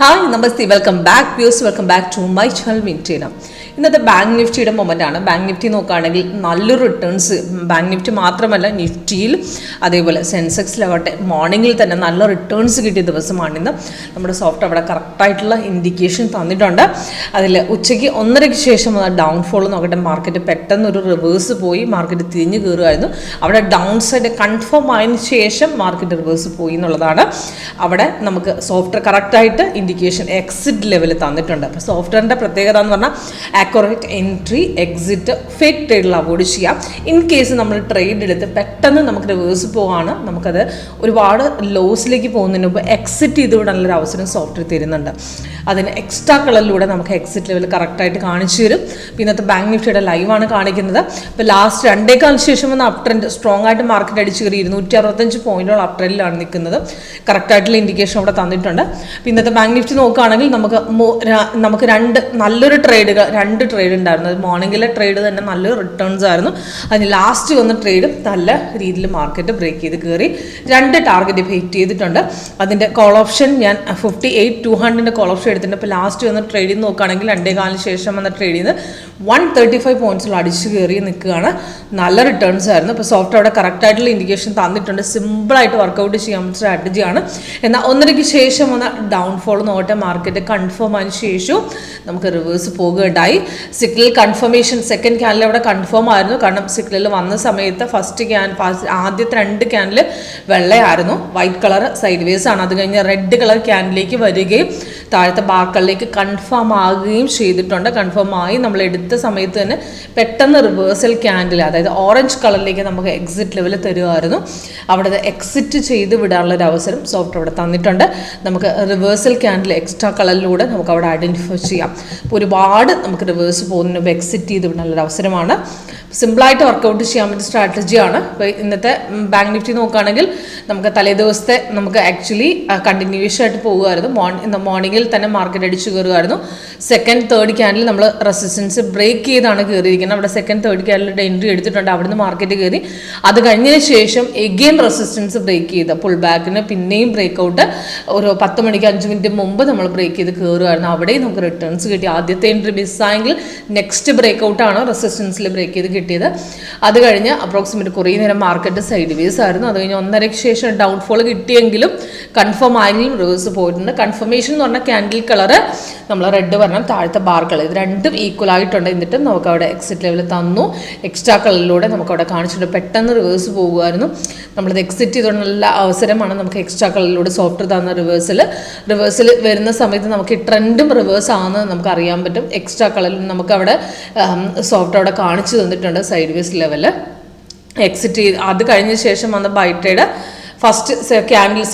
Hi നമസ്തേ, welcome back views, welcome back to my channel വിൻറ്റീന. ഇന്നത്തെ ബാങ്ക് നിഫ്റ്റിയുടെ മൊമെൻ്റാണ്. ബാങ്ക് നിഫ്റ്റി നോക്കുകയാണെങ്കിൽ നല്ലൊരു റിട്ടേൺസ്, ബാങ്ക് നിഫ്റ്റി മാത്രമല്ല നിഫ്റ്റിയിൽ അതേപോലെ സെൻസെക്സിലാവട്ടെ മോർണിംഗിൽ തന്നെ നല്ല റിട്ടേൺസ് കിട്ടിയ ദിവസമാണ് ഇന്ന്. നമ്മുടെ സോഫ്റ്റ് അവിടെ കറക്റ്റായിട്ടുള്ള ഇൻഡിക്കേഷൻ തന്നിട്ടുണ്ട്. അതിൽ ഉച്ചയ്ക്ക് 1:30 ശേഷം ഡൗൺഫോൾ നോക്കട്ടെ, മാർക്കറ്റ് പെട്ടെന്നൊരു റിവേഴ്സ് പോയി മാർക്കറ്റ് തിരിഞ്ഞു കയറുമായിരുന്നു. അവിടെ ഡൗൺ സൈഡ് കൺഫേം ആയതിനു ശേഷം മാർക്കറ്റ് റിവേഴ്സ് പോയി എന്നുള്ളതാണ്. അവിടെ നമുക്ക് സോഫ്റ്റ്വെയർ കറക്റ്റായിട്ട് ഇൻഡിക്കേഷൻ എക്സിറ്റ് ലെവൽ തന്നിട്ടുണ്ട്. അപ്പോൾ സോഫ്റ്റ്വെയറിൻ്റെ പ്രത്യേകത എന്ന് പറഞ്ഞാൽ ആക്യുറേറ്റ് എൻട്രി, എക്സിറ്റ്, ഫേക്ക് ട്രേഡിൽ അവോയ്ഡ് ചെയ്യാം. ഇൻ കേസ് നമ്മൾ ട്രേഡ് എടുത്ത് പെട്ടെന്ന് നമുക്ക് റിവേഴ്സ് പോവാണ്, നമുക്കത് ഒരുപാട് ലോസിലേക്ക് പോകുന്നതിന് മുമ്പ് എക്സിറ്റ് ചെയ്ത് വിടാനുള്ളൊരു അവസരം സോഫ്റ്റ്വെയർ തരുന്നുണ്ട്. അതിന് എക്സ്ട്രാ കളറിലൂടെ നമുക്ക് എക്സിറ്റ് ലെവൽ കറക്റ്റായിട്ട് കാണിച്ചു തരും. ഇന്നത്തെ ബാങ്ക് നിഫ്റ്റിയുടെ ലൈവാണ് കാണിക്കുന്നത്. ഇപ്പോൾ ലാസ്റ്റ് 2 കാലത്തിന് ശേഷം വന്ന അപ് ട്രെൻഡ് സ്ട്രോങ് ആയിട്ട് മാർക്കറ്റ് അടിച്ച് കയറി 265 പോയിന്റോളം അപ് ട്രെൻഡിലാണ് നിൽക്കുന്നത്. കറക്റ്റായിട്ടുള്ള ഇൻഡിക്കേഷൻ അവിടെ തന്നിട്ടുണ്ട്. ഇന്നത്തെ ബാങ്ക് നിഫ്റ്റി നോക്കുകയാണെങ്കിൽ നമുക്ക് നല്ലൊരു രണ്ട് ട്രേഡ് ഉണ്ടായിരുന്നു. അത് മോർണിംഗിലെ ട്രേഡ് തന്നെ നല്ലൊരു റിട്ടേൺസ് ആയിരുന്നു. അതിന് ലാസ്റ്റ് വന്ന ട്രേഡ് നല്ല രീതിയിൽ മാർക്കറ്റ് ബ്രേക്ക് ചെയ്ത് കയറി 2 ടാർഗറ്റ് ഹിറ്റ് ചെയ്തിട്ടുണ്ട്. അതിൻ്റെ കോൾ ഓപ്ഷൻ ഞാൻ 58,200 കോൾ ഓപ്ഷൻ എടുത്തിട്ടുണ്ട്. ഇപ്പോൾ ലാസ്റ്റ് വന്ന ട്രേഡിൽ നോക്കുകയാണെങ്കിൽ 2 കാലിന് ശേഷം വന്ന ട്രേഡിൽ നിന്ന് 135 പോയിന്റ്സിൽ അടിച്ചു കയറി നിൽക്കുകയാണ്. നല്ല റിട്ടേൺസ് ആയിരുന്നു. ഇപ്പോൾ സോഫ്റ്റ് അവിടെ കറക്റ്റായിട്ടുള്ള ഇൻഡിക്കേഷൻ തന്നിട്ടുണ്ട്. സിമ്പിളായിട്ട് വർക്കൗട്ട് ചെയ്യാൻ സ്ട്രാറ്റജിയാണ്. എന്നാൽ 1:30 ശേഷം വന്ന ഡൗൺഫോൾ നോട്ടെ മാർക്കറ്റ് കൺഫേം ആയതിനു ശേഷവും നമുക്ക് റിവേഴ്സ് പോകുകയുണ്ടായി. സിഗ്നൽ കൺഫർമേഷൻ സെക്കൻഡ് ക്യാനിൽ അവിടെ കൺഫേം ആയിരുന്നു. കാരണം സിഗ്നൽ വന്ന സമയത്ത് ആദ്യത്തെ 2 ക്യാനിൽ വെള്ളയായിരുന്നു, വൈറ്റ് കളർ സൈഡ് വേസ് ആണ്. അത് കഴിഞ്ഞ് റെഡ് കളർ ക്യാനിലേക്ക് വരികയും താഴത്തെ ബാർക്കളിലേക്ക് കൺഫേം ആകുകയും ചെയ്തിട്ടുണ്ട്. കൺഫേം ആയി നമ്മൾ എടുത്ത സമയത്ത് തന്നെ പെട്ടെന്ന് റിവേഴ്സൽ ക്യാൻഡിൽ, അതായത് ഓറഞ്ച് കളറിലേക്ക് നമുക്ക് എക്സിറ്റ് ലെവൽ തരുമായിരുന്നു. അവിടെ എക്സിറ്റ് ചെയ്ത് വിടാനുള്ള ഒരു അവസരം സോഫ്റ്റ് അവിടെ തന്നിട്ടുണ്ട്. നമുക്ക് റിവേഴ്സൽ ക്യാൻഡിൽ എക്സ്ട്രാ കളറിലൂടെ നമുക്ക് അവിടെ ഐഡൻറ്റിഫൈ ചെയ്യാം. അപ്പോൾ ഒരുപാട് നമുക്ക് റിവേഴ്സ് പോകുന്നതിന് മുമ്പ് എക്സിറ്റ് ചെയ്ത് വിടാനുള്ള അവസരമാണ്. സിമ്പിളായിട്ട് വർക്കൗട്ട് ചെയ്യാൻ പറ്റിയ സ്ട്രാറ്റജിയാണ്. ഇപ്പോൾ ഇന്നത്തെ ബാങ്ക് നിഫ്റ്റി നോക്കുകയാണെങ്കിൽ നമുക്ക് തലേദിവസത്തെ നമുക്ക് ആക്ച്വലി കണ്ടിന്യൂഷൻ ആയിട്ട് പോകുമായിരുന്നു. മോർണിംഗിൽ തന്നെ മാർക്കറ്റ് അടിച്ചു കയറുമായിരുന്നു. സെക്കൻഡ് തേർഡ് ക്യാൻഡിൽ നമ്മൾ റെസിസ്റ്റൻസ് ബ്രേക്ക് ചെയ്താണ് കയറിയിരിക്കുന്നത്. അവിടെ സെക്കൻഡ് തേർഡ് ക്യാൻഡിലിൻ്റെ എൻട്രി എടുത്തിട്ടുണ്ട്. അവിടുന്ന് മാർക്കറ്റ് കയറി. അത് കഴിഞ്ഞതിന് ശേഷം എഗെയിൻ റെസിസ്റ്റൻസ് ബ്രേക്ക് ചെയ്ത് പുൾ ബാക്കിന് പിന്നെയും ബ്രേക്ക് ഔട്ട് ഒരു 10 മണിക്ക് 5 മിനിറ്റ് മുമ്പ് നമ്മൾ ബ്രേക്ക് ചെയ്ത് കയറുമായിരുന്നു. അവിടെയും നമുക്ക് റിട്ടേൺസ് കിട്ടി. ആദ്യത്തെ എൻട്രി മിസ്സായെങ്കിൽ നെക്സ്റ്റ് ബ്രേക്ക് ഔട്ടാണ് റെസിസ്റ്റൻസിൽ ബ്രേക്ക് ചെയ്ത് കിട്ടിയത്. അത് കഴിഞ്ഞ് അപ്രോക്സിമേറ്റ് കുറേ നേരം മാർക്കറ്റ് സൈഡ് വേസ് ആയിരുന്നു. അത് കഴിഞ്ഞ് 1:30 ശേഷം ഡൗൺഫോൾ കിട്ടിയെങ്കിലും കൺഫേം ആയെങ്കിലും റിവേഴ്സ് പോയിട്ടുണ്ട്. കൺഫർമേഷൻ എന്ന് പറഞ്ഞാൽ ക്യാൻഡിൽ കളറ് നമ്മൾ റെഡ് പറഞ്ഞാൽ താഴത്തെ ബാർ കളർ, ഇത് രണ്ടും ഈക്വൽ ആയിട്ടുണ്ട്. എന്നിട്ട് നമുക്ക് അവിടെ എക്സിറ്റ് ലെവൽ തന്നു. എക്സ്ട്രാ കളറിലൂടെ നമുക്ക് അവിടെ കാണിച്ചിട്ടുണ്ട്. പെട്ടെന്ന് റിവേഴ്സ് പോകുമായിരുന്നു. നമ്മളത് എക്സിറ്റ് ചെയ്തുകൊണ്ടുള്ള അവസരമാണ് നമുക്ക് എക്സ്ട്രാ കളറിലൂടെ സോഫ്റ്റ് തന്ന റിവേഴ്സിൽ വരുന്ന സമയത്ത് നമുക്ക് ഈ ട്രെൻഡും റിവേഴ്സ് ആണെന്ന് നമുക്ക് അറിയാൻ പറ്റും. എക്സ്ട്രാ കളറിൽ നമുക്ക് അവിടെ സോഫ്റ്റ് അവിടെ കാണിച്ചു തന്നിട്ടുണ്ട് സൈഡ് വേസ് ലെവല് എക്സിറ്റ് ചെയ്ത്. അത് കഴിഞ്ഞ ശേഷം വന്ന ബൈ ട്രേഡ്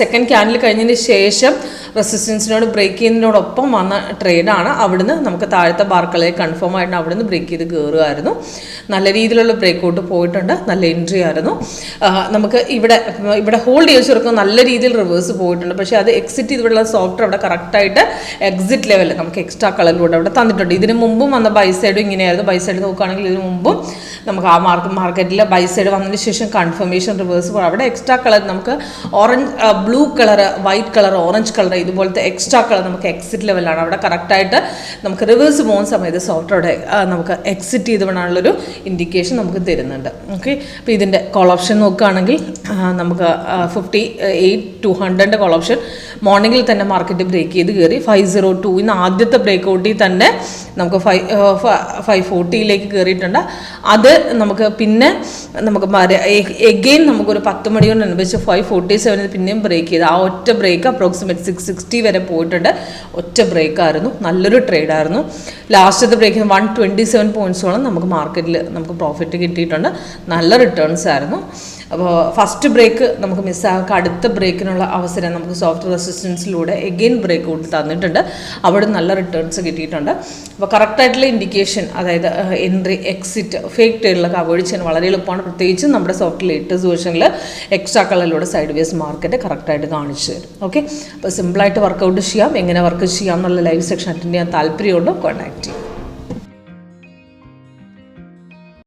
സെക്കൻഡ് ക്യാൻഡിൽ കഴിഞ്ഞതിന് ശേഷം റെസിസ്റ്റൻസിനോട് ബ്രേക്ക് ചെയ്യുന്നതിനോടൊപ്പം വന്ന ട്രേഡാണ്. അവിടുന്ന് നമുക്ക് താഴത്തെ ബാർക്കളെ കൺഫേം ആയിട്ട് അവിടുന്ന് ബ്രേക്ക് ചെയ്ത് കയറുമായിരുന്നു. നല്ല രീതിയിലുള്ള ബ്രേക്ക് ഔട്ട് പോയിട്ടുണ്ട്. നല്ല എൻട്രി ആയിരുന്നു. നമുക്ക് ഇവിടെ ഹോൾഡ് ചെയ്ത് വെച്ചവർക്ക് നല്ല രീതിയിൽ റിവേഴ്സ് പോയിട്ടുണ്ട്. പക്ഷേ അത് എക്സിറ്റ് ചെയ്തിട്ടുള്ള സോഫ്റ്റ് അവിടെ കറക്റ്റായിട്ട് എക്സിറ്റ് ലെവൽ നമുക്ക് എക്സ്ട്രാ കളറിലൂടെ അവിടെ തന്നിട്ടുണ്ട്. ഇതിന് മുമ്പും വന്ന ബൈ സൈഡും ഇങ്ങനെയായിരുന്നു. ബൈ സൈഡ് നോക്കുകയാണെങ്കിൽ ഇതിന് മുമ്പും നമുക്ക് ആ മാർക്കറ്റിൽ ബൈ സൈഡ് വന്നതിന് ശേഷം കൺഫർമേഷൻ റിവേഴ്സ് അവിടെ എക്സ്ട്രാ കളർ നമുക്ക് orange, blue colour, white colour, orange colour ഇതുപോലത്തെ എക്സ്ട്രാ കളർ നമുക്ക് എക്സിറ്റ് ലെവലാണ്. അവിടെ കറക്റ്റായിട്ട് നമുക്ക് റിവേഴ്സ് പോകുന്ന സമയത്ത് സോഫ്റ്റ് അവിടെ നമുക്ക് എക്സിറ്റ് ചെയ്ത് വേണമുള്ളൊരു ഇൻഡിക്കേഷൻ നമുക്ക് തരുന്നുണ്ട്. ഓക്കെ, അപ്പോൾ ഇതിൻ്റെ കോൾ ഓപ്ഷൻ നോക്കുകയാണെങ്കിൽ നമുക്ക് 58,200 കോൾ ഓപ്ഷൻ മോർണിംഗിൽ തന്നെ മാർക്കറ്റ് ബ്രേക്ക് ചെയ്ത് കയറി 502 ആദ്യത്തെ ബ്രേക്ക് ഔട്ടിൽ തന്നെ നമുക്ക് 540 കയറിയിട്ടുണ്ട്. അത് നമുക്ക് പിന്നെ നമുക്ക് എഗെയിൻ നമുക്കൊരു 10 മണിയോട് അനുബന്ധിച്ച് 547 പിന്നെയും ബ്രേക്ക് ചെയ്ത് ആ ഒറ്റ ബ്രേക്ക് അപ്രോക്സിമേറ്റ് 660 വരെ പോയിട്ടുണ്ട്. ഒറ്റ ബ്രേക്കായിരുന്നു. നല്ലൊരു ട്രേഡായിരുന്നു. ലാസ്റ്റത്തെ ബ്രേക്കിന് 127 പോയിന്റ്സോളം നമുക്ക് മാർക്കറ്റിൽ നമുക്ക് പ്രോഫിറ്റ് കിട്ടിയിട്ടുണ്ട്. നല്ല റിട്ടേൺസ് ആയിരുന്നു. അപ്പോൾ ഫസ്റ്റ് ബ്രേക്ക് നമുക്ക് മിസ്സാക്കുക, അടുത്ത ബ്രേക്കിനുള്ള അവസരം നമുക്ക് സോഫ്റ്റ് റെസിസ്റ്റൻസിലൂടെ എഗെയിൻ ബ്രേക്ക് ഔട്ട് തന്നിട്ടുണ്ട്. അവിടെ നല്ല റിട്ടേൺസ് കിട്ടിയിട്ടുണ്ട്. അപ്പോൾ കറക്റ്റായിട്ടുള്ള ഇൻഡിക്കേഷൻ, അതായത് എൻട്രി, എക്സിറ്റ്, ഫേക്ക് ട്രേഡിലൊക്കെ അവോയ്ഡ് ചെയ്യാൻ വളരെ എളുപ്പമാണ്. പ്രത്യേകിച്ചും നമ്മുടെ സോഫ്റ്റ് ലേറ്റസ്റ്റ് വേർഷനിൽ എക്സ്ട്രാ കളറിലൂടെ സൈഡ് വേസ് മാർക്കറ്റ് കറക്റ്റായിട്ട് കാണിച്ചു തരും. ഓക്കെ, അപ്പോൾ സിമ്പിളായിട്ട് വർക്കൗട്ട് ചെയ്യാം. എങ്ങനെ വർക്ക് ചെയ്യാം എന്നുള്ള ലൈവ് സെക്ഷൻ അറ്റൻഡ് ചെയ്യാൻ താല്പര്യമുണ്ടോ കോൺടാക്ട് ചെയ്യും.